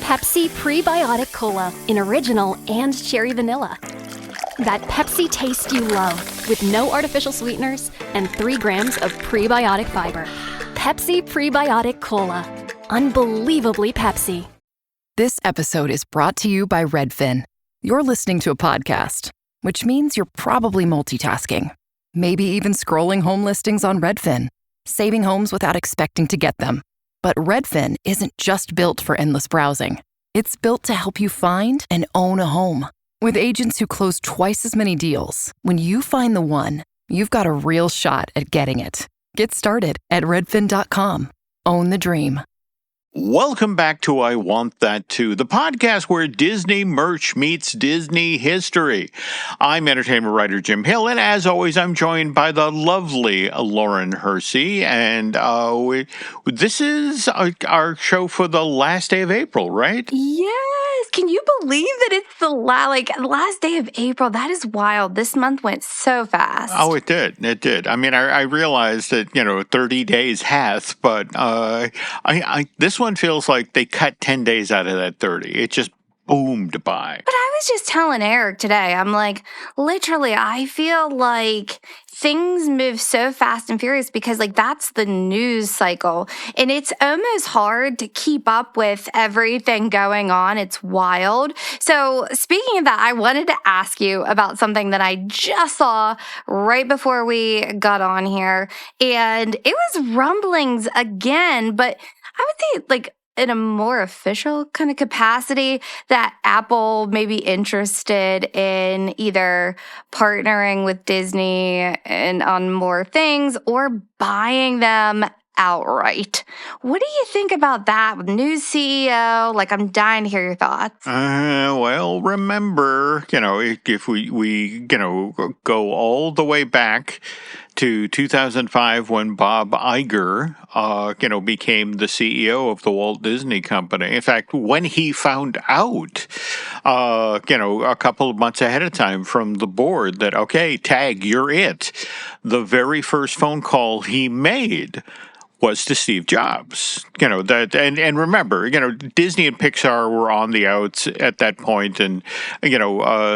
Pepsi Prebiotic Cola in original and cherry vanilla. That Pepsi taste you love with no artificial sweeteners and 3 grams of prebiotic fiber. Pepsi Prebiotic Cola. Unbelievably Pepsi. This episode is brought to you by Redfin. You're listening to a podcast, which means you're probably multitasking. Maybe even scrolling home listings on Redfin, saving homes without expecting to get them. But Redfin isn't just built for endless browsing. It's built to help you find and own a home. With agents who close twice as many deals, when you find the one, you've got a real shot at getting it. Get started at redfin.com. Own the dream. Welcome back to I Want That Too, the podcast where Disney merch meets Disney history. I'm entertainment writer Jim Hill, and as always, I'm joined by the lovely Lauren Hersey, and this is our show for the last day of April, right? Yes. Can you believe that it's the last day of April? That is wild. This month went so fast. Oh, it did. It did. I mean, I realized that, 30 days hath, but this one feels like they cut 10 days out of that 30. It just boomed by. But I was just telling Eric today, I'm like, literally, I feel like things move so fast and furious because that's the news cycle. And it's almost hard to keep up with everything going on. It's wild. So speaking of that, I wanted to ask you about something that I just saw right before we got on here. And it was Rumblings again, but I would say in a more official kind of capacity that Apple may be interested in either partnering with Disney and on more things or buying them outright. What do you think about that with new CEO? I'm dying to hear your thoughts. Well, remember, if we go all the way back to 2005 when Bob Iger, became the CEO of the Walt Disney Company. In fact, when he found out, a couple of months ahead of time from the board that, okay, Tag, you're it, the very first phone call he made was to Steve Jobs. And remember, Disney and Pixar were on the outs at that point, and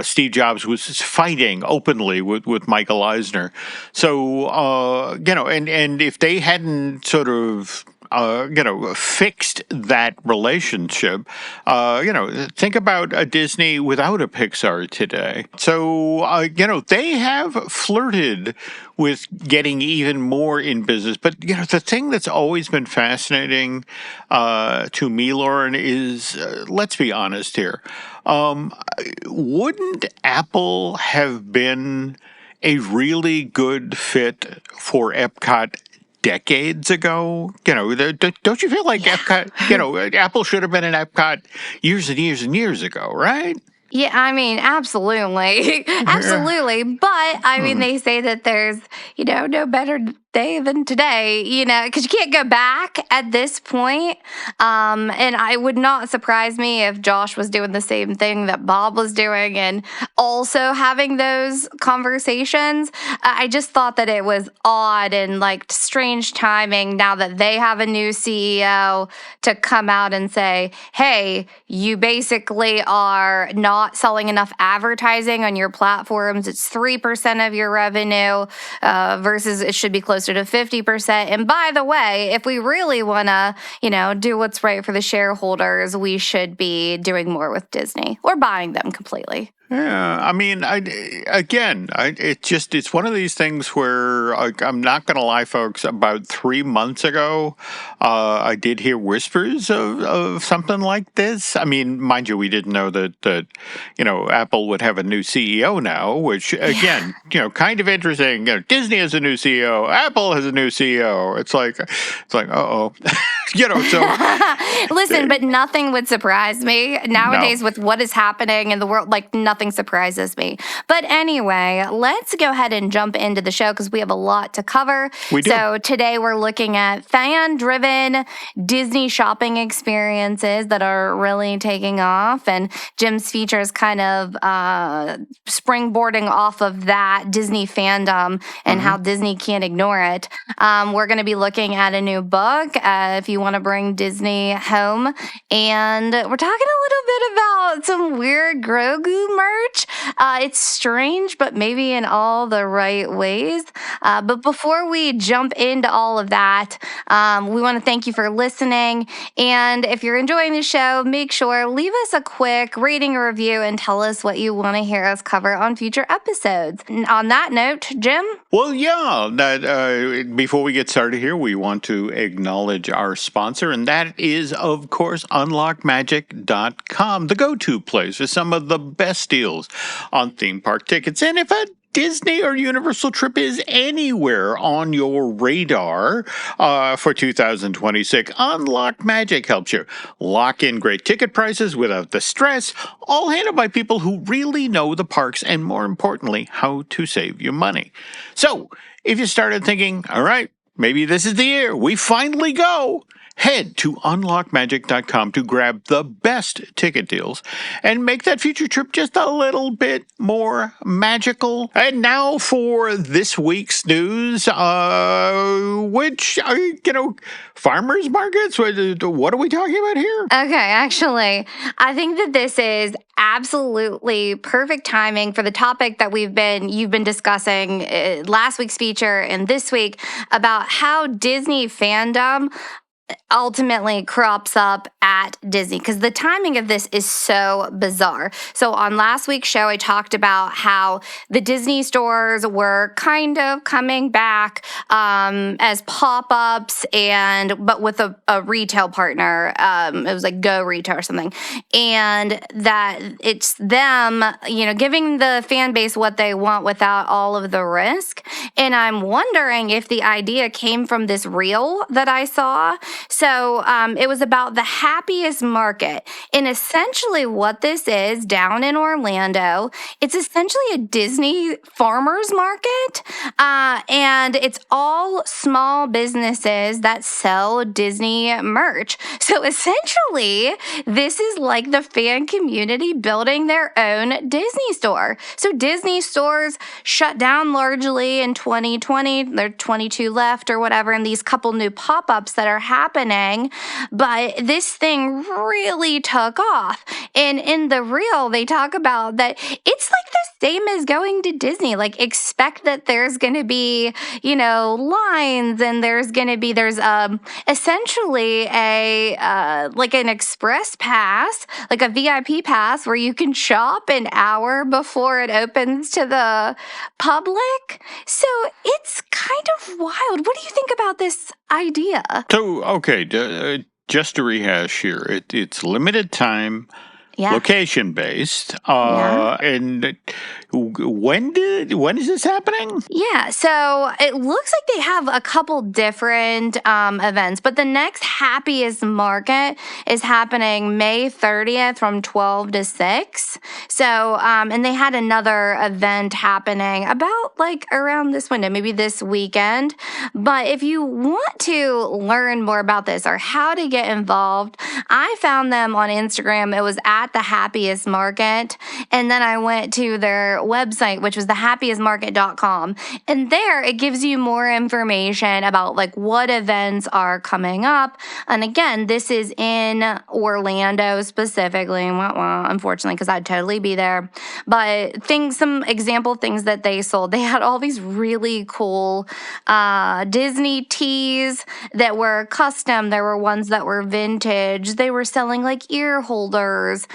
Steve Jobs was fighting openly with Michael Eisner. So and if they hadn't sort of fixed that relationship. Think about a Disney without a Pixar today. So, they have flirted with getting even more in business. But, the thing that's always been fascinating to me, Lauren, is, let's be honest here, wouldn't Apple have been a really good fit for Epcot decades ago? Don't you feel like Epcot, Apple should have been in Epcot years and years and years ago, right? Yeah, I mean, absolutely. Absolutely. But, they say that there's, no better day than today, because you can't go back at this point. And I would not surprise me if Josh was doing the same thing that Bob was doing and also having those conversations. I just thought that it was odd and strange timing now that they have a new CEO to come out and say, hey, you basically are not selling enough advertising on your platforms. It's 3% of your revenue versus it should be closer to 50%. And by the way, if we really want to, do what's right for the shareholders, we should be doing more with Disney or buying them completely. Yeah, I mean, it's one of these things where I'm not going to lie, folks. About 3 months ago, I did hear whispers of something like this. I mean, mind you, we didn't know that Apple would have a new CEO now, which again, kind of interesting. Disney has a new CEO, Apple has a new CEO. It's like, uh-oh. So listen, but nothing would surprise me nowadays with what is happening in the world. Nothing nothing surprises me. But anyway, let's go ahead and jump into the show because we have a lot to cover. We do. So today we're looking at fan-driven Disney shopping experiences that are really taking off. And Jim's feature is kind of springboarding off of that Disney fandom and how Disney can't ignore it. We're going to be looking at a new book, if you want to bring Disney home. And we're talking a little bit about some weird Grogu merch. It's strange, but maybe in all the right ways. But before we jump into all of that, we want to thank you for listening. And if you're enjoying the show, make sure leave us a quick rating or review and tell us what you want to hear us cover on future episodes. And on that note, Jim? Well, before we get started here, we want to acknowledge our sponsor, and that is, of course, unlockmagic.com, the go-to place for some of the best deals on theme park tickets. And if a Disney or Universal trip is anywhere on your radar for 2026, Unlock Magic helps you lock in great ticket prices without the stress, all handled by people who really know the parks and, more importantly, how to save you money. So, if you started thinking, all right, maybe this is the year we finally go, head to unlockmagic.com to grab the best ticket deals and make that future trip just a little bit more magical. And now for this week's news, which, farmers markets? What are we talking about here? Okay, actually, I think that this is absolutely perfect timing for the topic that you've been discussing last week's feature and this week about how Disney fandom ultimately crops up at Disney, because the timing of this is so bizarre. So on last week's show, I talked about how the Disney stores were kind of coming back as pop-ups, but with a retail partner. It was like Go Retail or something, and that it's them, giving the fan base what they want without all of the risk. And I'm wondering if the idea came from this reel that I saw. So it was about the Happiest Market. And essentially what this is down in Orlando, it's essentially a Disney farmers market. And it's all small businesses that sell Disney merch. So essentially, this is like the fan community building their own Disney store. So Disney stores shut down largely in 2020. There are 22 left or whatever, and these couple new pop-ups that are happening. But this thing really took off. And in the reel, they talk about that it's like the same as going to Disney. Like, expect that there's going to be, lines, and there's essentially like an express pass, like a VIP pass where you can shop an hour before it opens to the public. So it's kind of wild. What do you think about this idea? So, okay, just to rehash here, it's limited time, location based, and when is this happening? Yeah, so it looks like they have a couple different events, but the next Happiest Market is happening May 30th from 12 to 6. So, and they had another event happening about like around this window, maybe this weekend. But if you want to learn more about this or how to get involved, I found them on Instagram. It was at the Happiest Market, and then I went to their website, which was thehappiestmarket.com, and there it gives you more information about like what events are coming up. And again, this is in Orlando specifically, unfortunately, because I'd totally be there. But some example things that they sold, they had all these really cool Disney tees that were custom. There were ones that were vintage. They were selling like ear holders,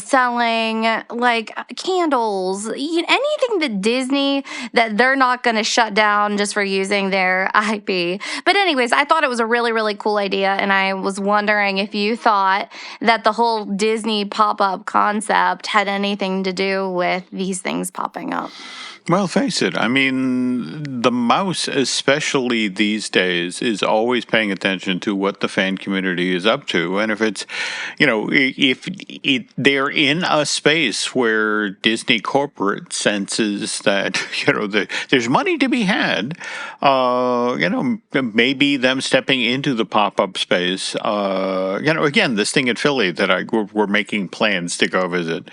selling like candles, anything that Disney that they're not going to shut down just for using their IP. But anyways, I thought it was a really, really cool idea, and I was wondering if you thought that the whole Disney pop-up concept had anything to do with these things popping up. Well, face it. I mean, the mouse, especially these days, is always paying attention to what the fan community is up to. And if it's, if they're in a space where Disney corporate senses that, there's money to be had, maybe them stepping into the pop-up space, again, this thing in Philly that we're making plans to go visit.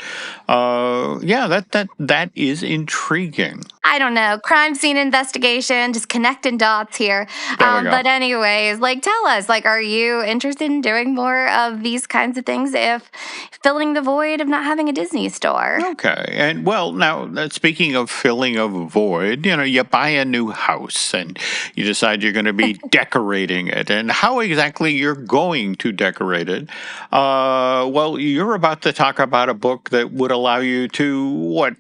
That is intriguing. I don't know. Crime scene investigation, just connecting dots here. But anyways, tell us, are you interested in doing more of these kinds of things if filling the void of not having a Disney store? Okay. And well, now speaking of filling a void, you buy a new house and you decide you're going to be decorating it, and how exactly you're going to decorate it. Well, you're about to talk about a book that would allow you to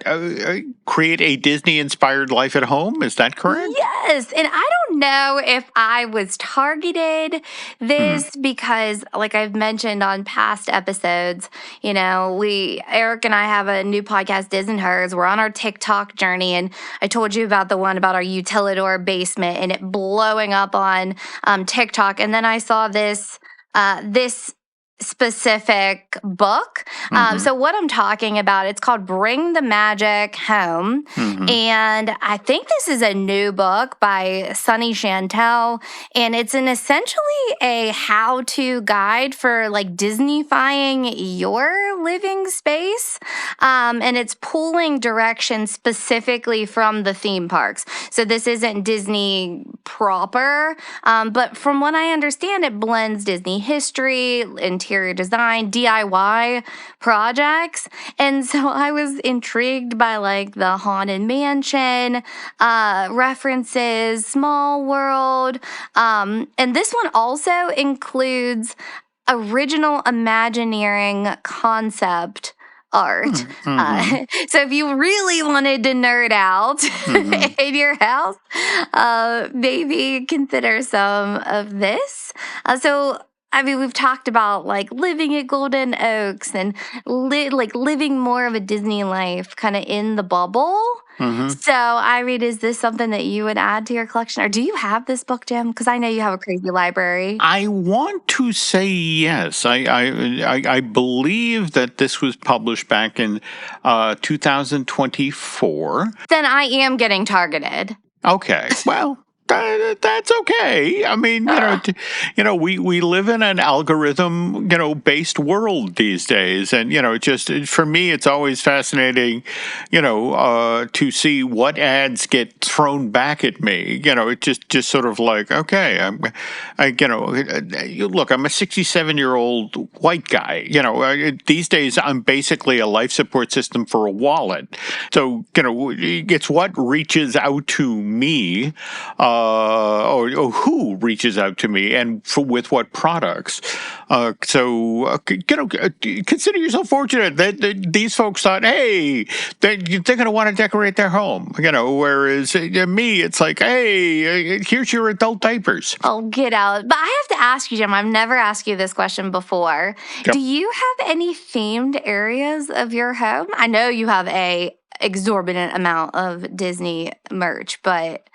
create a Disney-inspired life at home. Is that correct? Yes. And I don't know if I was targeted this because, like I've mentioned on past episodes, Eric and I have a new podcast, Diz and Hers. We're on our TikTok journey, and I told you about the one about our Utilidor basement and it blowing up on TikTok. And then I saw this specific book. So what I'm talking about, it's called Bring the Magic Home. And I think this is a new book by Sunny Chantel. And it's essentially a how-to guide for Disneyfying your living space. And it's pulling direction specifically from the theme parks. So this isn't Disney proper, but from what I understand, it blends Disney history, interior design, DIY projects. And so I was intrigued by the Haunted Mansion references, Small World. And this one also includes original Imagineering concept art. So if you really wanted to nerd out in your house, maybe consider some of this. We've talked about living at Golden Oaks and living more of a Disney life kind of in the bubble. So, is this something that you would add to your collection? Or do you have this book, Jim? Because I know you have a crazy library. I want to say yes. I believe that this was published back in 2024. Then I am getting targeted. Okay. Well, that's okay. I mean, we live in an algorithm, based world these days. And, just for me, it's always fascinating, to see what ads get thrown back at me. It just sort of okay, look, I'm a 67-year-old white guy. These days I'm basically a life support system for a wallet. So, it's what reaches out to me. Or who reaches out to me and with what products. Consider yourself fortunate that these folks thought, hey, they're going to want to decorate their home. Whereas me, it's hey, here's your adult diapers. Oh, get out. But I have to ask you, Jim, I've never asked you this question before. Yep. Do you have any themed areas of your home? I know you have a exorbitant amount of Disney merch, but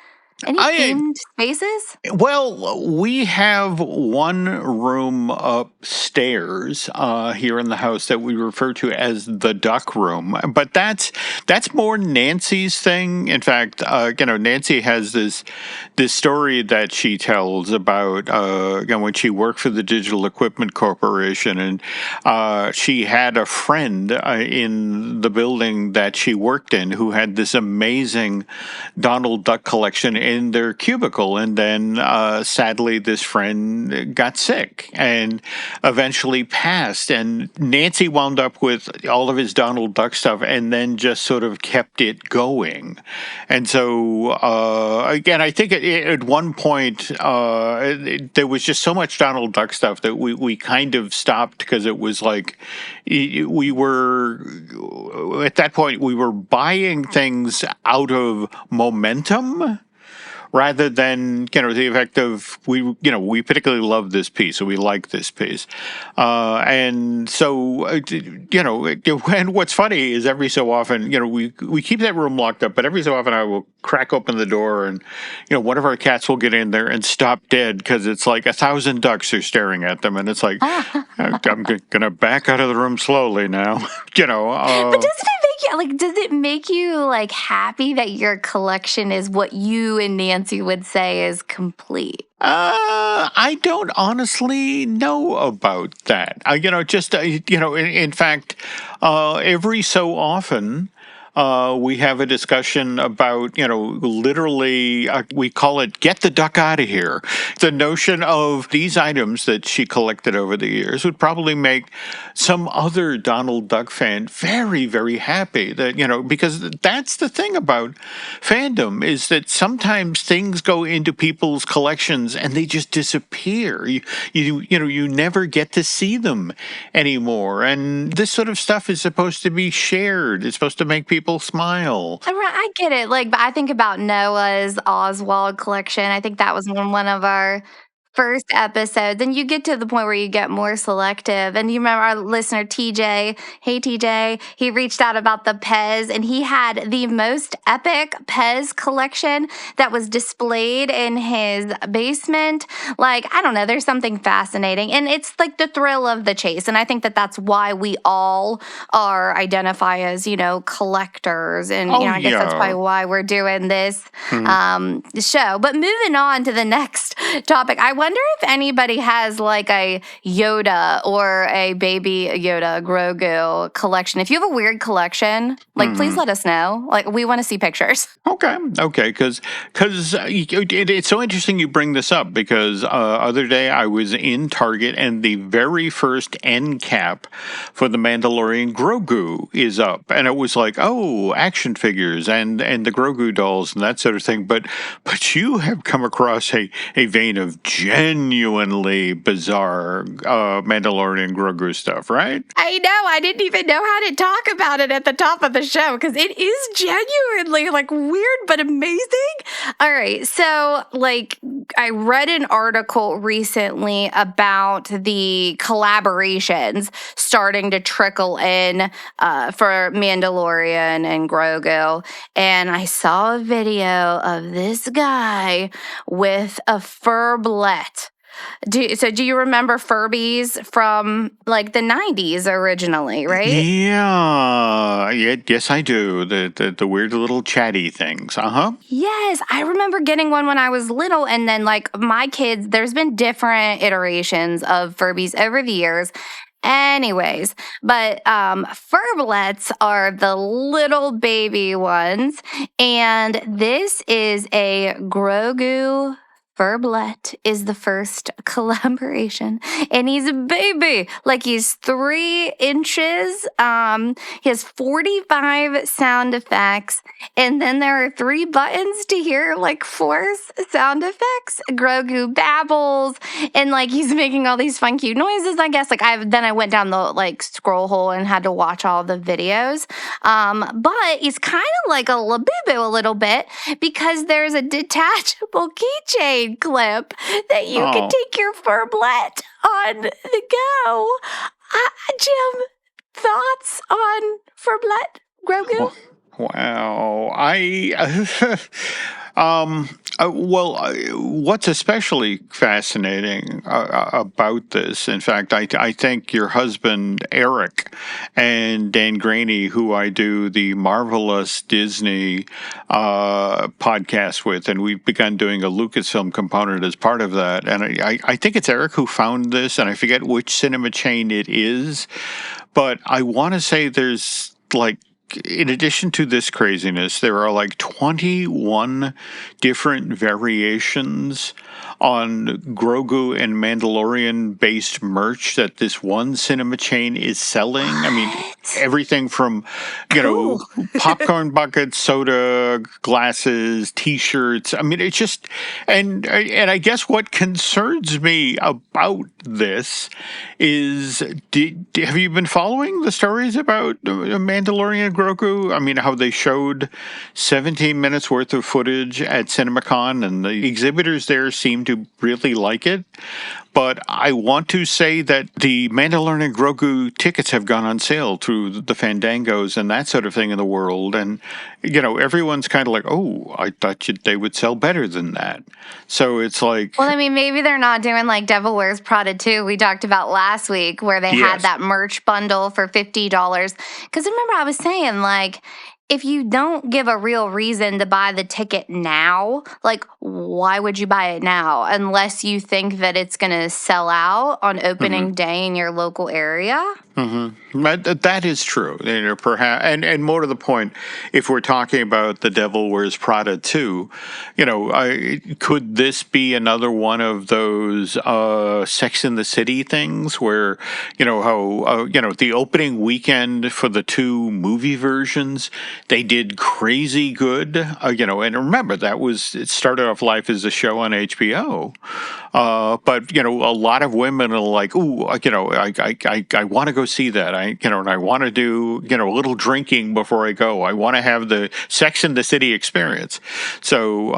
any themed spaces? Well, we have one room upstairs here in the house that we refer to as the duck room, but that's more Nancy's thing. In fact, Nancy has this story that she tells about when she worked for the Digital Equipment Corporation, and she had a friend in the building that she worked in who had this amazing Donald Duck collection in their cubicle, and then sadly this friend got sick and eventually passed, and Nancy wound up with all of his Donald Duck stuff and then just sort of kept it going. And so again, I think at one point there was just so much Donald Duck stuff that we kind of stopped, because it was we were at that point we were buying things out of momentum rather than, the effect of we particularly love this piece, so we like this piece. And so, and what's funny is every so often, we keep that room locked up, but every so often I will crack open the door and, one of our cats will get in there and stop dead because it's like 1,000 ducks are staring at them. And it's like, I'm going to back out of the room slowly now, But does it make you like happy that your collection is what you and Nancy would say is complete? I don't honestly know about that. In fact, every so often, we have a discussion about, literally, we call it get the duck out of here. The notion of these items that she collected over the years would probably make some other Donald Duck fan very, very happy that, because that's the thing about fandom is that sometimes things go into people's collections and they just disappear. You never get to see them anymore. And this sort of stuff is supposed to be shared. It's supposed to make people smile. I get it. But I think about Noah's Oswald collection. I think that was one of our first episodes. And you get to the point where you get more selective. And you remember our listener, TJ. Hey, TJ. He reached out about the Pez, and he had the most epic Pez collection that was displayed in his basement. I don't know. There's something fascinating. And it's like the thrill of the chase. And I think that that's why we all identify as, collectors. And, I guess that's probably why we're doing this show. But moving on to the next topic, I wonder if anybody has a Yoda or a baby Yoda Grogu collection. If you have a weird collection, please let us know. We want to see pictures. Okay, because it's so interesting you bring this up because other day I was in Target and the very first end cap for the Mandalorian Grogu is up, and it was like, oh, action figures and the Grogu dolls and that sort of thing. But you have come across a vein of genuinely bizarre Mandalorian Grogu stuff, right? I know. I didn't even know how to talk about it at the top of the show because it is genuinely weird but amazing. All right. So I read an article recently about the collaborations starting to trickle in for Mandalorian and Grogu. And I saw a video of this guy with a furblet. Do you remember Furbies from the 90s originally, right? Yeah. Yes, I do. The weird little chatty things. Yes, I remember getting one when I was little, and then my kids. There's been different iterations of Furbies over the years. Anyways, but furblets are the little baby ones, and this is a Grogu furblet is the first collaboration, and he's a baby. He's 3 inches. He has 45 sound effects, and then there are 3 buttons to hear Force sound effects. Grogu babbles, and he's making all these fun, cute noises. I guess I went down the scroll hole and had to watch all the videos. But he's kind of like a Labubu a little bit because there's a detachable keychain clip that you can take your furblet on the go. Jim, thoughts on furblet Grogu? Wow. What's especially fascinating about this, in fact, I think your husband, Eric, and Dan Graney, who I do the Marvelous Disney podcast with, and we've begun doing a Lucasfilm component as part of that. And I think it's Eric who found this, and I forget which cinema chain it is, but I want to say there's in addition to this craziness, there are 21 different variations on Grogu and Mandalorian-based merch that this one cinema chain is selling. I mean, everything from, popcorn buckets, soda glasses, T-shirts. I mean, it's just, and I guess what concerns me about this is, have you been following the stories about Mandalorian and Grogu? I mean, how they showed 17 minutes worth of footage at CinemaCon, and the exhibitors there seem to really like it. But I want to say that the Mandalorian and Grogu tickets have gone on sale through the Fandangos and that sort of thing in the world. And, everyone's kind of like, oh, I thought they would sell better than that. So it's like... Well, I mean, maybe they're not doing like Devil Wears Prada 2 we talked about last week, where they had that merch bundle for $50. Because remember, I was saying, like, if you don't give a real reason to buy the ticket now, like, why would you buy it now unless you think that it's going to sell out on opening day in your local area? That is true. Perhaps, and more to the point, if we're talking about the Devil Wears Prada 2, could this be another one of those Sex in the City things where, how, the opening weekend for the two movie versions, they did crazy good, and remember, it started off life as a show on HBO. But, a lot of women are like, ooh, I want to go see that. And I want to do, a little drinking before I go. I want to have the Sex in the City experience. So,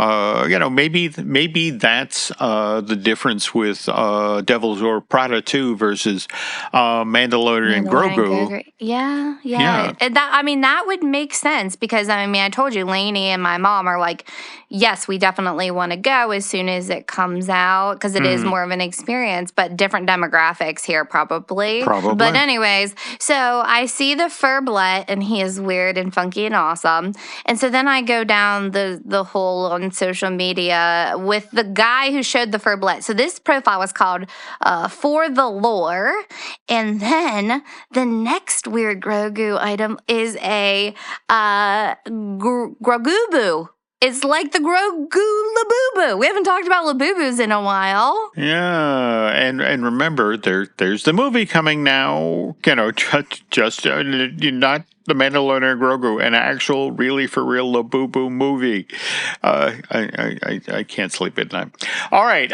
maybe that's the difference with Devils or Prada 2 versus Mandalorian and Grogu. Yeah. And that would make sense because, I told you, Lainey and my mom are like, yes, we definitely want to go as soon as it comes out because it is more of an experience, but different demographics here probably. But anyways, so I see the Furblet and he is weird and funky and awesome. And so then I go down the hole on social media with the guy who showed the Furblet. So this profile was called For the Lore. And then the next weird Grogu item is a Grogu-boo. It's like the Grogu Labubu. We haven't talked about Labubus in a while. Yeah, and remember, there's the movie coming now. Just not the Mandalorian and Grogu, an actual, really for real Labubu movie. I can't sleep at night. All right,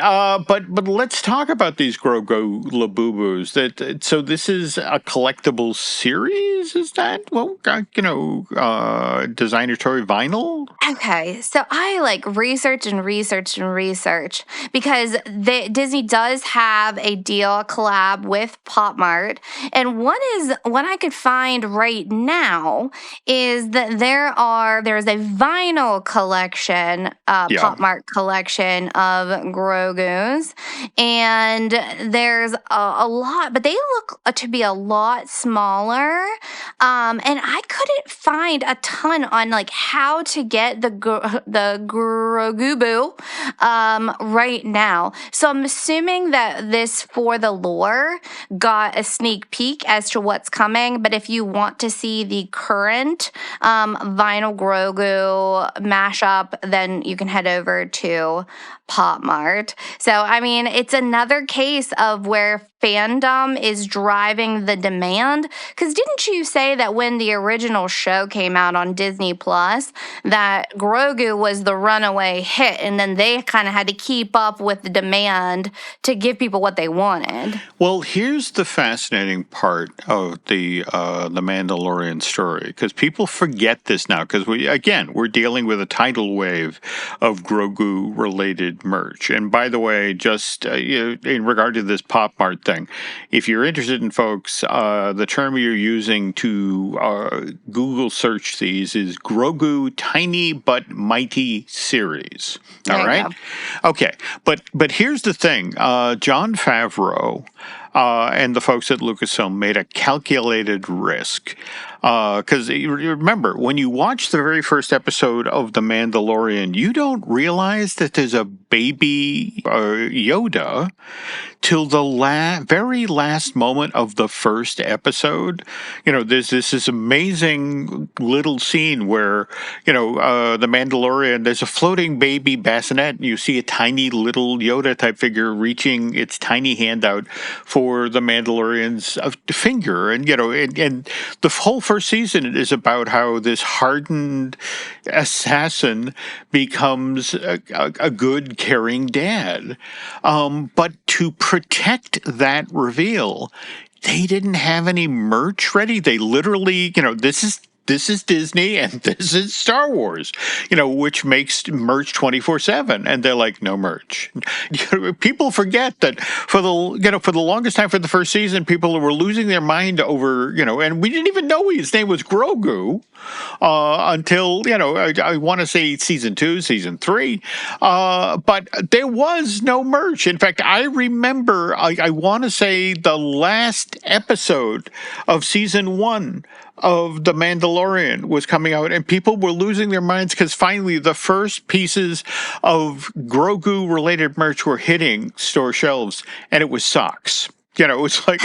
but let's talk about these Grogu Labubus. So this is a collectible series. Is that designer toy vinyl? Okay, so I research because Disney does have a deal, a collab with Pop Mart, and what I could find right now is that there's a vinyl collection, Pop Mart collection of Grogus, and there's a lot, but they look to be a lot smaller, and I couldn't find a ton on how to get the Grogu-boo right now. So I'm assuming that this For the Lore got a sneak peek as to what's coming, but if you want to see the current vinyl Grogu mashup, then you can head over to Pop Mart. So, it's another case of where fandom is driving the demand. Because didn't you say that when the original show came out on Disney Plus, that Grogu was the runaway hit, and then they kind of had to keep up with the demand to give people what they wanted? Well, here's the fascinating part of the Mandalorian story, because people forget this now, because we're dealing with a tidal wave of Grogu-related merch. And by the way, just in regard to this Pop Mart thing, if you're interested in folks, the term you're using to Google search these is Grogu Tiny But Mighty Series. All right? Okay. But here's the thing. Jon Favreau and the folks at Lucasfilm made a calculated risk. Because you remember, when you watch the very first episode of The Mandalorian, you don't realize that there's a baby Yoda till the very last moment of the first episode. There's this amazing little scene where, the Mandalorian, there's a floating baby bassinet, and you see a tiny little Yoda-type figure reaching its tiny hand out for for the Mandalorian's finger. And, and the whole first season is about how this hardened assassin becomes a good, caring dad. But to protect that reveal, they didn't have any merch ready. They literally, this is Disney and this is Star Wars, which makes merch 24/7. And they're like, no merch. People forget that for the longest time for the first season, people were losing their mind over, and we didn't even know his name was Grogu until, I want to say season 2, season 3. But there was no merch. In fact, I remember, I want to say the last episode of season 1 of The Mandalorian was coming out, and people were losing their minds because finally the first pieces of Grogu-related merch were hitting store shelves, and it was socks. It was like...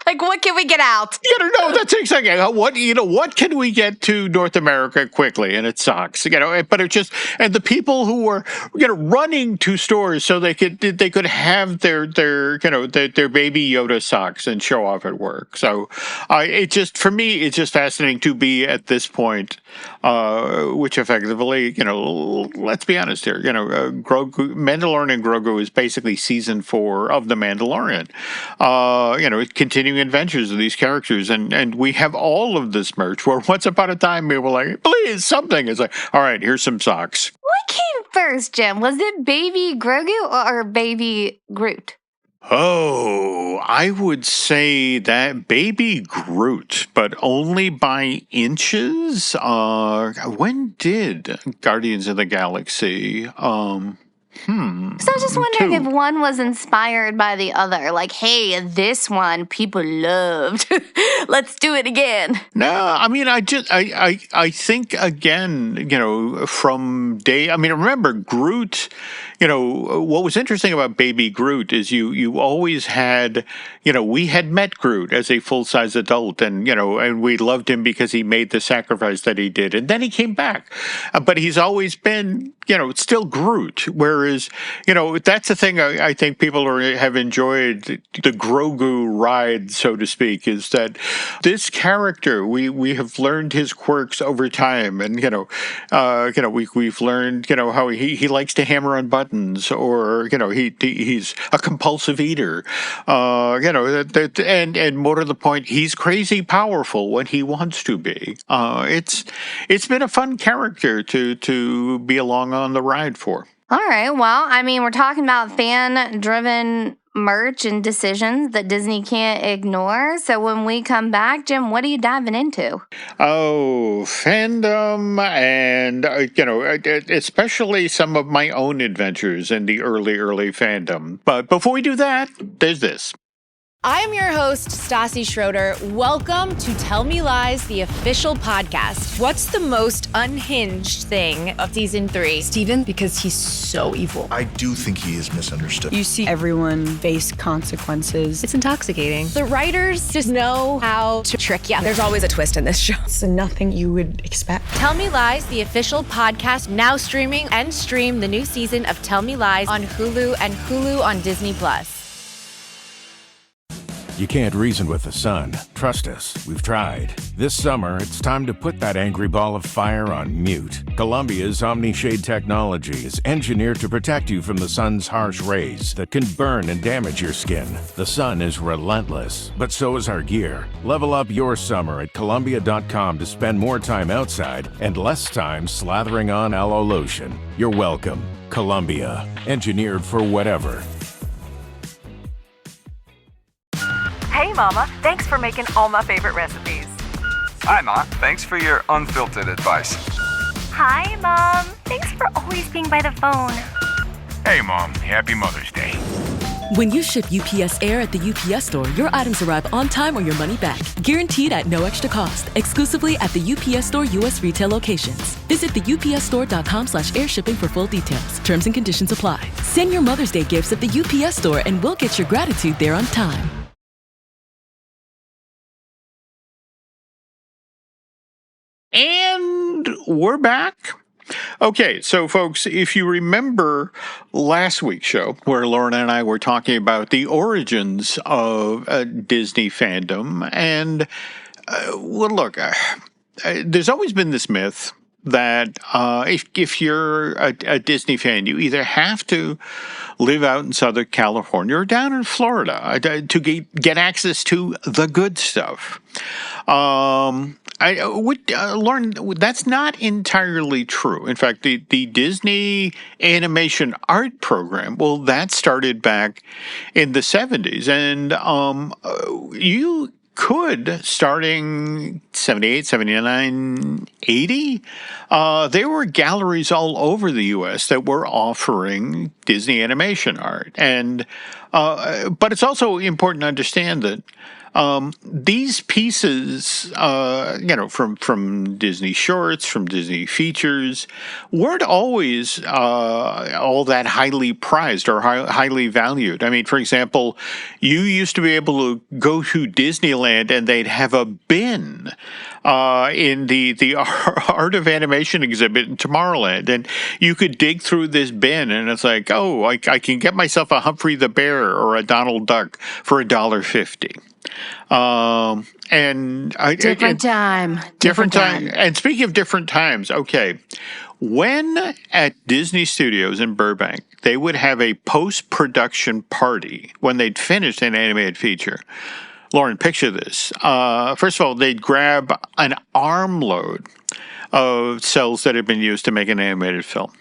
Like, what can we get out? No, that's exactly what can we get to North America quickly? And it sucks, but it just, and the people who were, running to stores so they could have their baby Yoda socks and show off at work. So for me, it's just fascinating to be at this point, which effectively, let's be honest here, Mandalorian Grogu is basically season 4 of The Mandalorian. Continuing adventures of these characters, and we have all of this merch where once upon a time we were like, please, something. It's like, all right, here's some socks. What came first, Jim? Was it baby Grogu or baby Groot? Oh, I would say that baby Groot, but only by inches. When did Guardians of the Galaxy So I was just wondering if one was inspired by the other. Like, hey, this one people loved. Let's do it again. No, I mean, I think again, remember Groot, what was interesting about baby Groot is you always had, we had met Groot as a full-size adult and we loved him because he made the sacrifice that he did. And then he came back. But he's always been, still Groot. Whereas, that's the thing I think people have enjoyed the Grogu ride, so to speak, is that this character, we have learned his quirks over time. And, we've learned, how he likes to hammer on buttons or, he's a compulsive eater, and more to the point, he's crazy powerful when he wants to be. It's been a fun character to be along on the ride for. All right. Well, we're talking about fan-driven merch and decisions that Disney can't ignore. So when we come back, Jim, what are you diving into? Oh, fandom and, especially some of my own adventures in the early fandom. But before we do that, there's this. I am your host, Stassi Schroeder. Welcome to Tell Me Lies, the official podcast. What's the most unhinged thing of season 3? Steven, because he's so evil. I do think he is misunderstood. You see everyone face consequences. It's intoxicating. The writers just know how to trick you. There's always a twist in this show. It's nothing you would expect. Tell Me Lies, the official podcast, now streaming, and stream the new season of Tell Me Lies on Hulu and Hulu on Disney+. You can't reason with the sun. Trust us, we've tried. This summer, it's time to put that angry ball of fire on mute. Columbia's OmniShade technology is engineered to protect you from the sun's harsh rays that can burn and damage your skin. The sun is relentless, but so is our gear. Level up your summer at Columbia.com to spend more time outside and less time slathering on aloe lotion. You're welcome. Columbia, engineered for whatever. Hey, Mama. Thanks for making all my favorite recipes. Hi, Ma. Thanks for your unfiltered advice. Hi, Mom. Thanks for always being by the phone. Hey, Mom. Happy Mother's Day. When you ship UPS Air at the UPS Store, your items arrive on time or your money back. Guaranteed at no extra cost. Exclusively at the UPS Store U.S. retail locations. Visit the upsstore.com/airshipping for full details. Terms and conditions apply. Send your Mother's Day gifts at the UPS Store and we'll get your gratitude there on time. And we're back. Okay, so folks, if you remember last week's show where Lauren and I were talking about the origins of Disney fandom, and look, there's always been this myth that if you're a Disney fan, you either have to live out in Southern California or down in Florida to get access to the good stuff. I would Lauren, that's not entirely true. In fact, the Disney animation art program, well, that started back in the 70s, and you could, starting 78, 79, 80, there were galleries all over the U.S. that were offering Disney animation art. And but it's also important to understand that these pieces, from Disney shorts, from Disney features, weren't always all that highly prized or highly valued. I mean, for example, you used to be able to go to Disneyland and they'd have a bin in the Art of Animation exhibit in Tomorrowland, and you could dig through this bin, and it's like, oh, I can get myself a Humphrey the Bear or a Donald Duck for $1.50. Different time. And speaking of different times, okay, when at Disney Studios in Burbank, they would have a post-production party when they'd finished an animated feature. Lauren, picture this. First of all, they'd grab an armload of cels that had been used to make an animated film.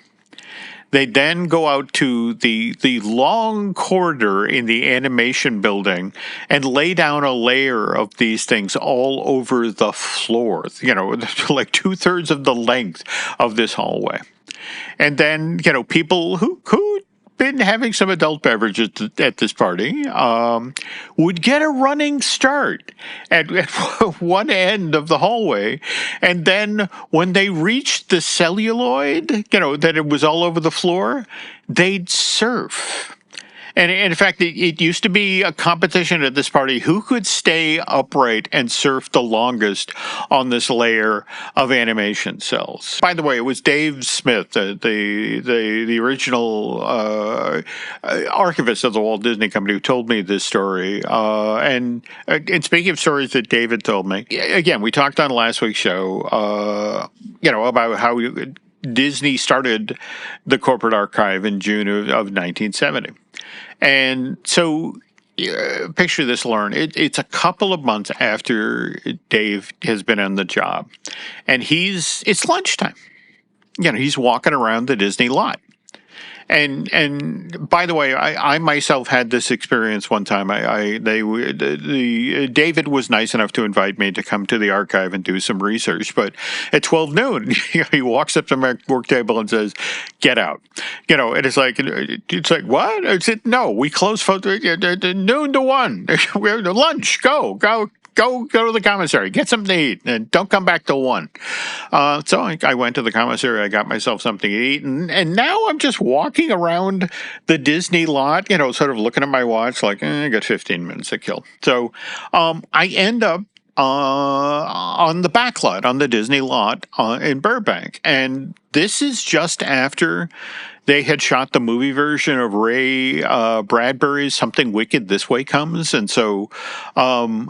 They then go out to the long corridor in the animation building and lay down a layer of these things all over the floor, like 2/3 of the length of this hallway. And then, people who been having some adult beverages at this party would get a running start at one end of the hallway, and then when they reached the celluloid, that it was all over the floor, they'd surf. And in fact, it used to be a competition at this party who could stay upright and surf the longest on this layer of animation cels. By the way, it was Dave Smith, the original archivist of the Walt Disney Company, who told me this story. And speaking of stories that David told me, again, we talked on last week's show, about how Disney started the corporate archive in June of 1970. And so picture this, Lauren. It's a couple of months after Dave has been on the job. And it's lunchtime. He's walking around the Disney lot. And by the way, I myself had this experience one time. David was nice enough to invite me to come to the archive and do some research. But at 12 noon, he walks up to my work table and says, "Get out." And it's like what? I said, "No, we close noon to 1. We're lunch. Go to the commissary, get something to eat, and don't come back till 1. So I went to the commissary, I got myself something to eat, and now I'm just walking around the Disney lot, sort of looking at my watch like, I got 15 minutes to kill. So I end up on the back lot, on the Disney lot in Burbank, and this is just after they had shot the movie version of Ray Bradbury's Something Wicked This Way Comes. And so the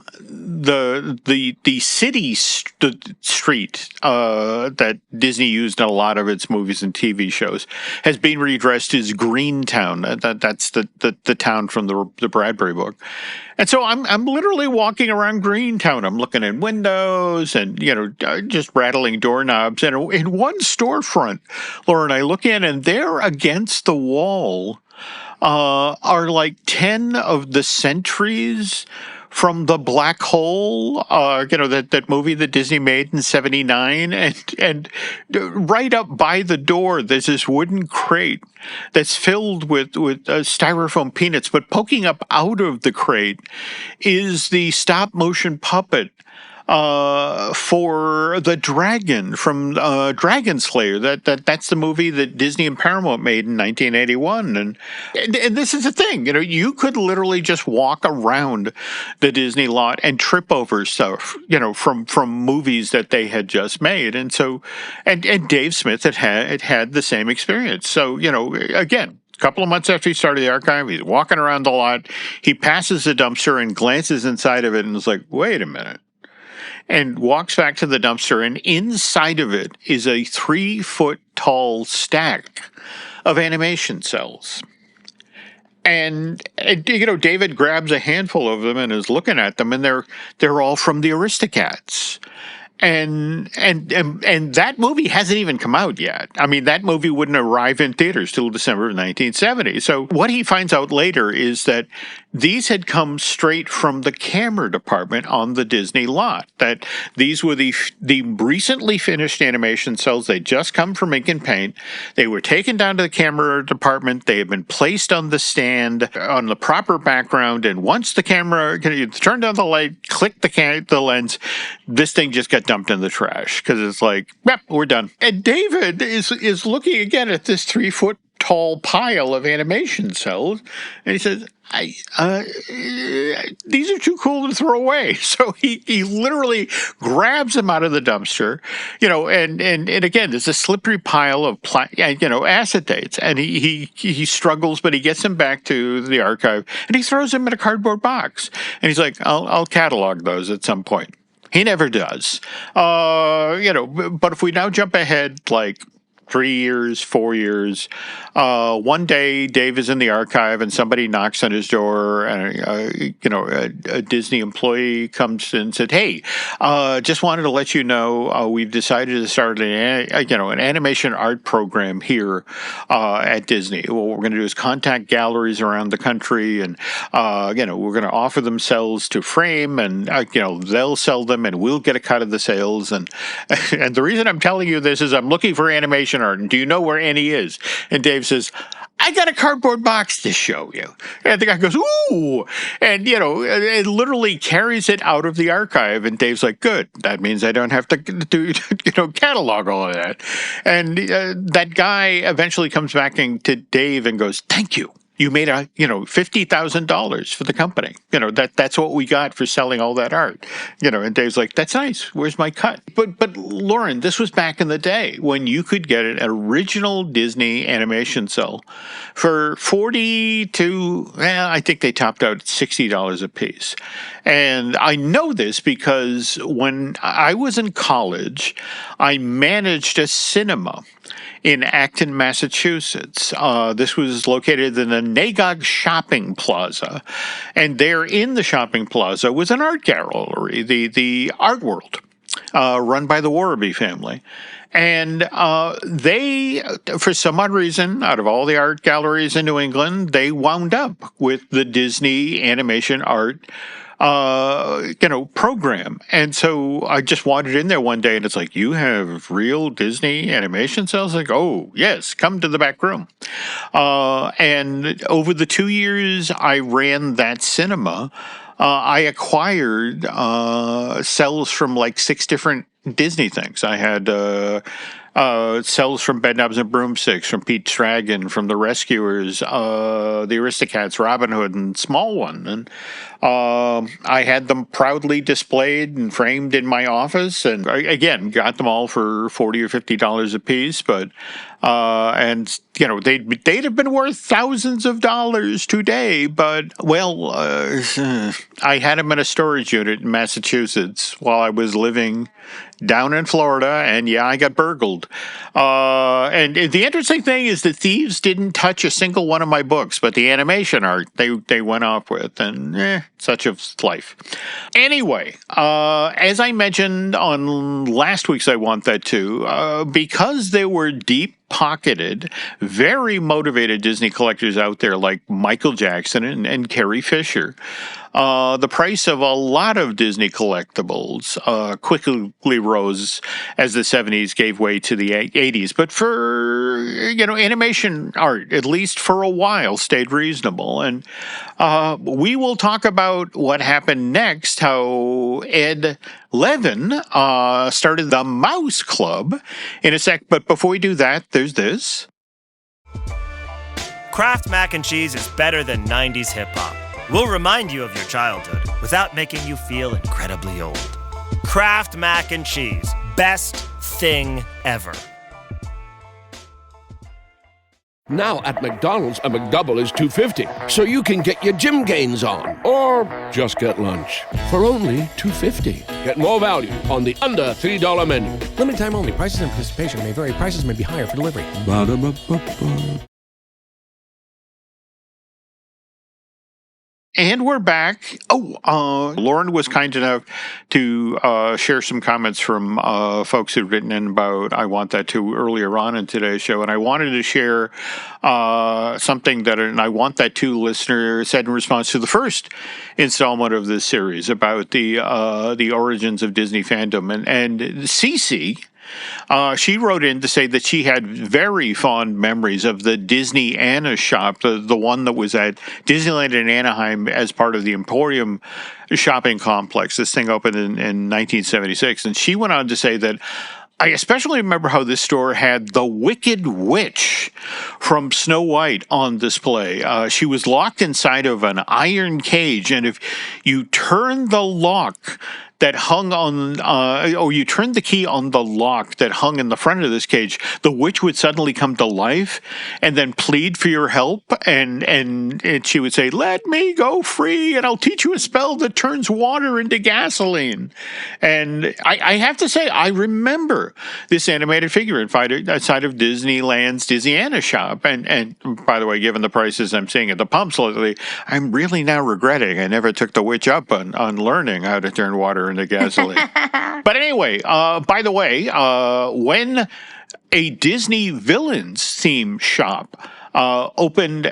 city street that Disney used in a lot of its movies and TV shows has been redressed as Greentown. That's the town from the Bradbury book. And so I'm literally walking around Greentown. I'm looking at windows and, just rattling doorknobs. And in one storefront, Lauren, I look in, and there against the wall are like 10 of the sentries from The Black Hole, that movie that Disney made in 79. And right up by the door, there's this wooden crate that's filled with styrofoam peanuts, but poking up out of the crate is the stop motion puppet for the dragon from Dragon Slayer. That's the movie that Disney and Paramount made in 1981. And this is the thing, you could literally just walk around the Disney lot and trip over stuff, from movies that they had just made. And so, and Dave Smith had the same experience. So, again, a couple of months after he started the archive, he's walking around the lot. He passes the dumpster and glances inside of it and is like, wait a minute. And walks back to the dumpster, and inside of it is a 3-foot tall stack of animation cels. And David grabs a handful of them and is looking at them, and they're all from the Aristocats. And that movie hasn't even come out yet. I mean, that movie wouldn't arrive in theaters till December of 1970. So what he finds out later is that these had come straight from the camera department on the Disney lot, that these were the recently finished animation cels. They just come from ink and paint. They were taken down to the camera department. They had been placed on the stand on the proper background. And once the camera turned on the light, clicked the lens, this thing just got dumped in the trash because it's like, yep, we're done. And David is looking again at this 3-foot tall pile of animation cels, and he says, these are too cool to throw away. So he literally grabs them out of the dumpster, and again, there's a slippery pile of acetates, and he struggles, but he gets them back to the archive, and he throws them in a cardboard box, and he's like, I'll catalog those at some point. He never does. But if we now jump ahead, like 3 years, 4 years. One day, Dave is in the archive, and somebody knocks on his door, and a Disney employee comes in and said, "Hey, just wanted to let you know we've decided to start an animation art program here at Disney. What we're going to do is contact galleries around the country, and we're going to offer them cels to frame, and they'll sell them, and we'll get a cut of the sales. And the reason I'm telling you this is I'm looking for animation art, and do you know where any is?" And Dave says, "I got a cardboard box to show you." And the guy goes, "Ooh," and it literally carries it out of the archive. And Dave's like, "Good, that means I don't have to do catalog all of that." And that guy eventually comes back to Dave and goes, "Thank you. You made $50,000 for the company. That's what we got for selling all that art." And Dave's like, "That's nice. Where's my cut?" But Lauren, this was back in the day when you could get an original Disney animation cel for $40 to, I think they topped out at $60 a piece. And I know this because when I was in college, I managed a cinema in Acton, Massachusetts. This was located in the Nagog Shopping Plaza. And there in the shopping plaza was an art gallery, the Art World, run by the Warraby family. And they, for some odd reason, out of all the art galleries in New England, they wound up with the Disney animation art program. And so I just wandered in there one day, and it's like, "You have real Disney animation cels?" Like, "Oh, yes, come to the back room." And over the 2 years I ran that cinema, I acquired cels from like 6 different Disney things. I had cels from Bedknobs and Broomsticks, from Pete's Dragon, from The Rescuers, the Aristocats, Robin Hood, and Small One. And I had them proudly displayed and framed in my office, and again, got them all for $40 or $50 a piece. But they'd have been worth thousands of dollars today. But I had them in a storage unit in Massachusetts while I was living down in Florida, and I got burgled. And the interesting thing is the thieves didn't touch a single one of my books, but the animation art they went off with, and such is life. Anyway, as I mentioned on last week's I Want That Too, because there were deep-pocketed, very motivated Disney collectors out there like Michael Jackson and Carrie Fisher, the price of a lot of Disney collectibles quickly rose as the 70s gave way to the 80s. But for, animation art, at least for a while, stayed reasonable. And we will talk about what happened next, how Ed Levin started the Mouse Club in a sec. But before we do that, there's this. Kraft Mac and Cheese is better than 90s hip-hop. We'll remind you of your childhood without making you feel incredibly old. Kraft Mac and Cheese. Best thing ever. Now at McDonald's, a McDouble is $2.50, so you can get your gym gains on. Or just get lunch for only $2.50. Get more value on the under $3 menu. Limited time only. Prices and participation may vary. Prices may be higher for delivery. Ba-da-ba-ba-ba. And we're back. Lauren was kind enough to share some comments from folks who've written in about I Want That Too earlier on in today's show. And I wanted to share something that an I Want That Too listener said in response to the first installment of this series about the origins of Disney fandom. And Cece, she wrote in to say that she had very fond memories of the Disneyana shop, the one that was at Disneyland in Anaheim as part of the Emporium shopping complex. This thing opened in 1976. And she went on to say that, I especially remember how this store had the Wicked Witch from Snow White on display. She was locked inside of an iron cage, and if you turned the lock that hung on, or you turned the key on the lock that hung in the front of this cage, the witch would suddenly come to life and then plead for your help. And she would say, "Let me go free, and I'll teach you a spell that turns water into gasoline." And I have to say, I remember this animated figure inside of Disneyland's Disneyana shop. And by the way, given the prices I'm seeing at the pumps lately, I'm really now regretting I never took the witch up on learning how to turn water into gasoline. But anyway, by the way, when a Disney Villains theme shop opened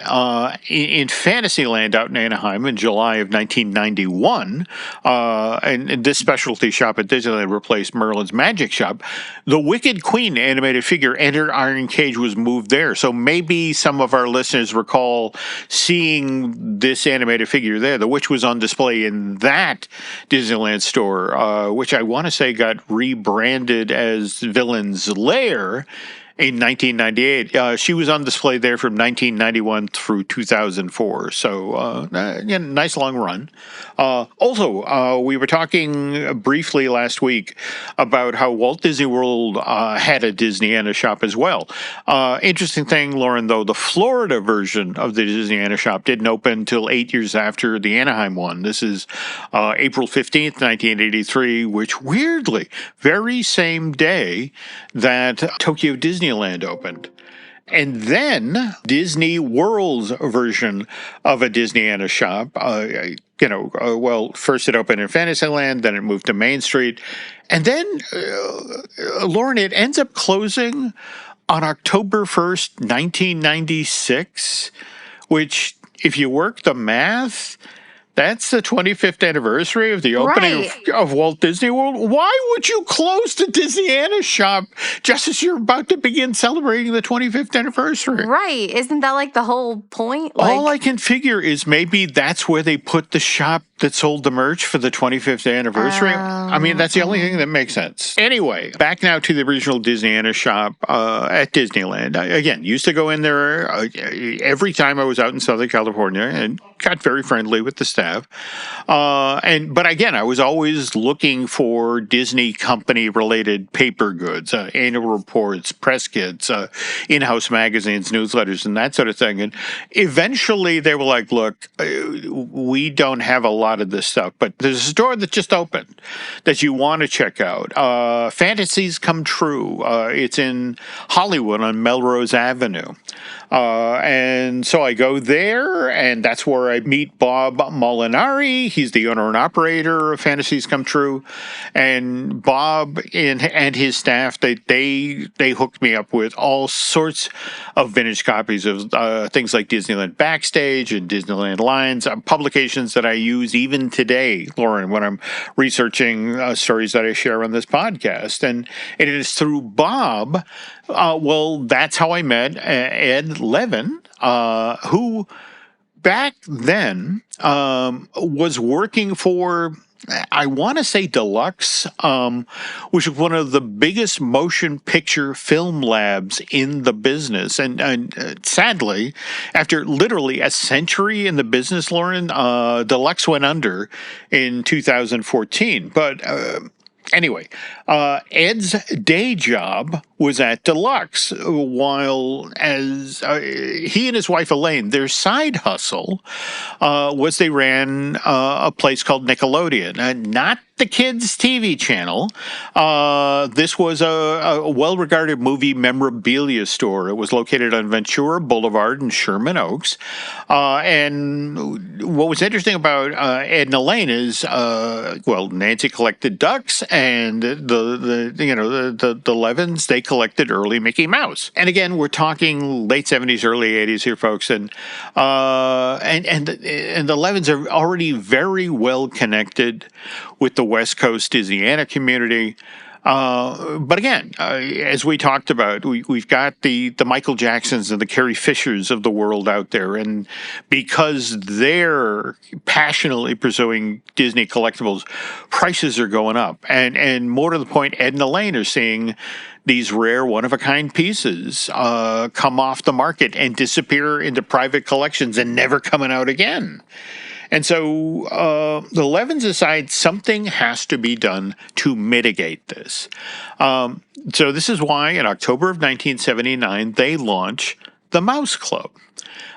in Fantasyland out in Anaheim in July of 1991, and this specialty shop at Disneyland replaced Merlin's Magic Shop. The Wicked Queen animated figure and her iron cage was moved there. So maybe some of our listeners recall seeing this animated figure there. The witch was on display in that Disneyland store, which I want to say got rebranded as Villain's Lair in 1998. She was on display there from 1991 through 2004. So, nice long run. Also, we were talking briefly last week about how Walt Disney World had a Disneyana shop as well. Interesting thing, Lauren, though, the Florida version of the Disneyana shop didn't open until 8 years after the Anaheim one. This is April 15th, 1983, which weirdly, very same day that Tokyo Disneyland opened. And then Disney World's version of a Disneyana shop, first it opened in Fantasyland, then it moved to Main Street. And then, Lauren, it ends up closing on October 1st, 1996, which, if you work the math, that's the 25th anniversary of the opening of Walt Disney World. Why would you close the Disneyana shop just as you're about to begin celebrating the 25th anniversary? Right. Isn't that like the whole point? All I can figure is maybe that's where they put the shop that sold the merch for the 25th anniversary. I mean, that's the only thing that makes sense. Anyway, back now to the original Disneyana shop at Disneyland. I, again, used to go in there every time I was out in Southern California and got very friendly with the staff. But again, I was always looking for Disney company related paper goods, annual reports, press kits, in-house magazines, newsletters, and that sort of thing. And eventually they were like, look, we don't have a lot of this stuff, but there's a store that just opened that you want to check out. Fantasies Come True. It's in Hollywood on Melrose Avenue. And so I go there, and that's where I meet Bob Molinari. He's the owner and operator of Fantasies Come True. And Bob and his staff, they hooked me up with all sorts of vintage copies of things like Disneyland Backstage and Disneyland Lines, publications that I use even today, Lauren, when I'm researching stories that I share on this podcast. And it is through Bob. That's how I met Ed Levin, who back then was working for, I want to say Deluxe, which is one of the biggest motion picture film labs in the business. And sadly, after literally a century in the business, Lauren, Deluxe went under in 2014. But anyway, Ed's day job was at Deluxe, while as he and his wife Elaine, their side hustle was they ran a place called Nickelodeon, not the kids' TV channel. This was a well-regarded movie memorabilia store. It was located on Ventura Boulevard in Sherman Oaks. And what was interesting about Ed and Elaine is, Nancy collected ducks, and the Levins, they collected early Mickey Mouse. And again, we're talking late 70s, early 80s here, folks, and the Levins are already very well connected with the West Coast Disneyana community. But again, as we talked about, we've got the Michael Jacksons and the Carrie Fishers of the world out there. And because they're passionately pursuing Disney collectibles, prices are going up. And more to the point, Ed and Elaine are seeing these rare, one-of-a-kind pieces come off the market and disappear into private collections and never coming out again. And so the Levins decide something has to be done to mitigate this. So this is why in October of 1979, they launch the Mouse Club.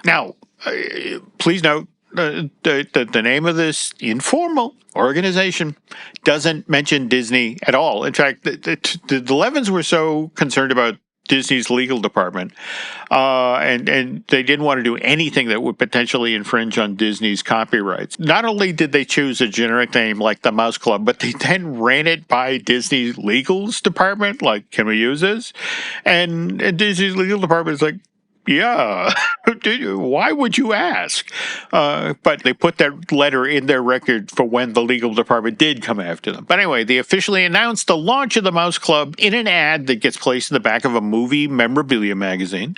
Now, please note, the name of this informal organization doesn't mention Disney at all. In fact, the Levins were so concerned about Disney's legal department, and they didn't want to do anything that would potentially infringe on Disney's copyrights. Not only did they choose a generic name like the Mouse Club, but they then ran it by Disney's legal department, like, can we use this? And Disney's legal department is like, yeah, why would you ask? But they put that letter in their record for when the legal department did come after them. But anyway, they officially announced the launch of the Mouse Club in an ad that gets placed in the back of a movie memorabilia magazine.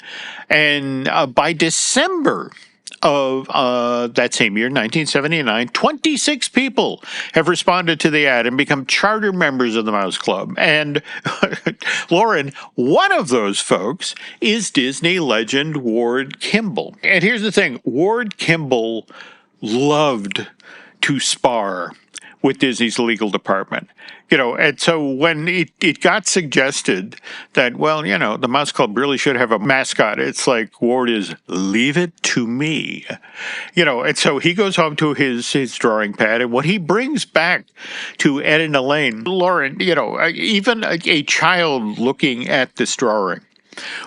And by December of that same year, 1979, 26 people have responded to the ad and become charter members of the Mouse Club. And Lauren, one of those folks is Disney legend Ward Kimball. And here's the thing, Ward Kimball loved to spar with Disney's legal department. And so when it got suggested that, the Mouse Club really should have a mascot, it's like Ward is, leave it to me. And so he goes home to his drawing pad, and what he brings back to Ed and Elaine, Lauren, even a child looking at this drawing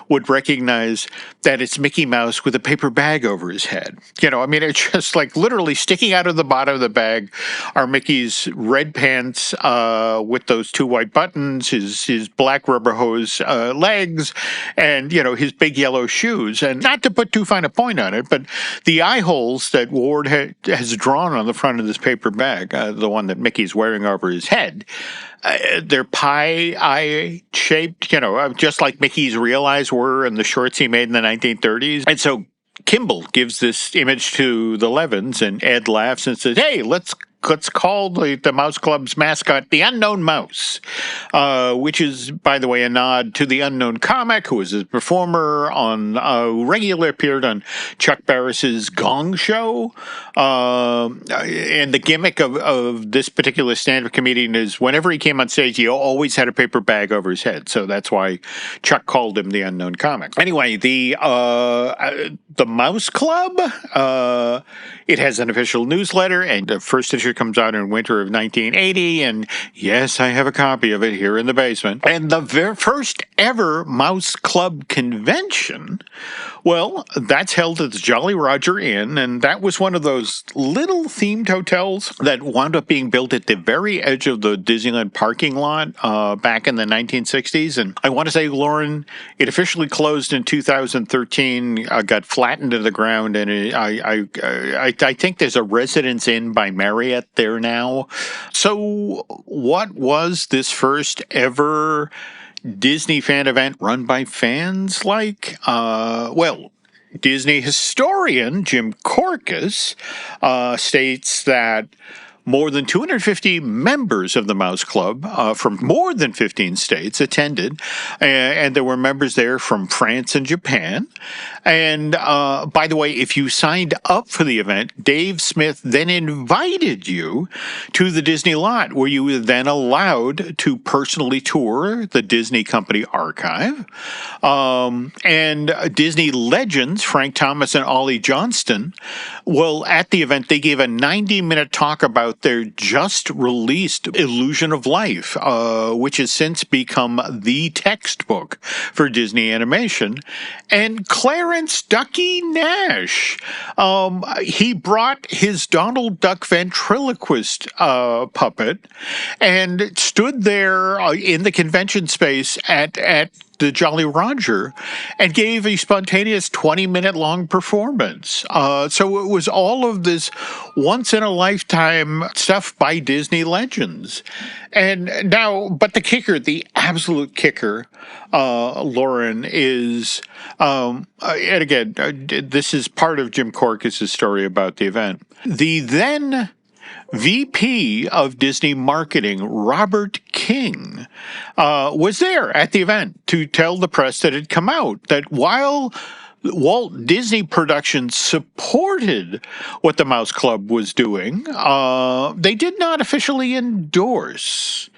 would recognize that it's Mickey Mouse with a paper bag over his head. It's just like literally sticking out of the bottom of the bag are Mickey's red pants with those two white buttons, his black rubber hose legs, and, his big yellow shoes. And not to put too fine a point on it, but the eye holes that Ward has drawn on the front of this paper bag, the one that Mickey's wearing over his head, they're pie eye shaped, just like Mickey's real eyes were in the shorts he made in the 1930s. And so Kimball gives this image to the Levins, and Ed laughs and says, hey, let's call the Mouse Club's mascot the Unknown Mouse, which is, by the way, a nod to the Unknown comic, who was a performer regularly appeared on Chuck Barris's Gong Show. And the gimmick of this particular stand-up comedian is whenever he came on stage, he always had a paper bag over his head. So that's why Chuck called him the Unknown comic. Anyway, the Mouse Club, it has an official newsletter, and the first issue comes out in winter of 1980, and yes, I have a copy of it here in the basement. And the first ever Mouse Club convention, well, that's held at the Jolly Roger Inn, and that was one of those little themed hotels that wound up being built at the very edge of the Disneyland parking lot back in the 1960s. And I want to say, Lauren, it officially closed in 2013, got flattened to the ground, and I think there's a Residence Inn by Marriott there now. So what was this first ever Disney fan event run by fans like? Well, Disney historian Jim Korkis states that more than 250 members of the Mouse Club from more than 15 states attended, and there were members there from France and Japan. And by the way, if you signed up for the event, Dave Smith then invited you to the Disney lot, where you were then allowed to personally tour the Disney Company archive. And Disney legends, Frank Thomas and Ollie Johnston, well, at the event, they gave a 90-minute talk about their just-released Illusion of Life, which has since become the textbook for Disney animation. And Clarence Ducky Nash, he brought his Donald Duck ventriloquist puppet and stood there in the convention space at the Jolly Roger and gave a spontaneous 20-minute long performance. So it was all of this once-in-a-lifetime stuff by Disney legends. And now, but the kicker, the absolute kicker, Lauren, is, and again, this is part of Jim Korkis' story about the event. The then VP of Disney Marketing, Robert King, was there at the event to tell the press that it had come out that while Walt Disney Productions supported what the Mouse Club was doing, they did not officially endorse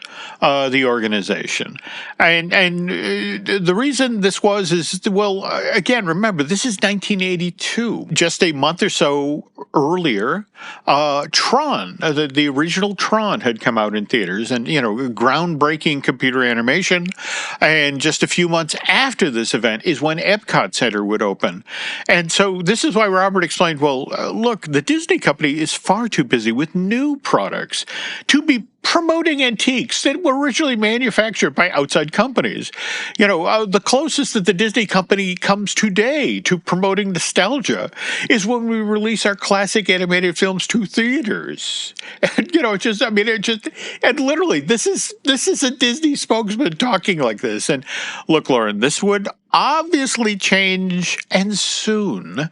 the organization. And the reason this is, well, again, remember, this is 1982. Just a month or so earlier, Tron, the original Tron had come out in theaters, and, groundbreaking computer animation. And just a few months after this event is when Epcot Center would open. And so this is why Robert explained, well, look, the Disney company is far too busy with new products to be promoting antiques that were originally manufactured by outside companies. The closest that the Disney company comes today to promoting nostalgia is when we release our classic animated films to theaters. And, and literally, this is a Disney spokesman talking like this. And look, Lauren, this would obviously change, and soon.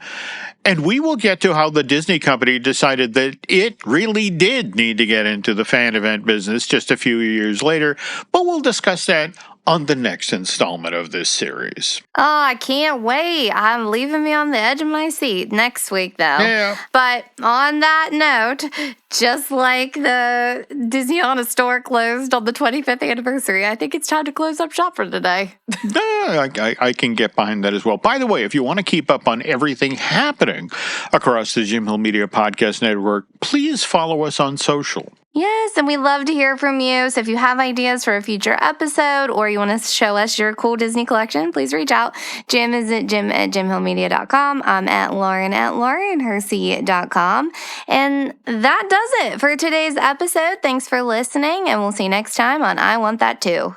And we will get to how the Disney company decided that it really did need to get into the fan event business just a few years later, but we'll discuss that on the next installment of this series. Oh, I can't wait. I'm leaving me on the edge of my seat next week, though. Yeah. But on that note, just like the Disneyana store closed on the 25th anniversary, I think it's time to close up shop for today. I can get behind that as well. By the way, if you want to keep up on everything happening across the Jim Hill Media Podcast Network, please follow us on social. Yes, and we love to hear from you. So if you have ideas for a future episode or you want to show us your cool Disney collection, please reach out. Jim is at jim@jimhillmedia.com. I'm at laurenhersey.com. And that does it for today's episode. Thanks for listening, and we'll see you next time on I Want That Too.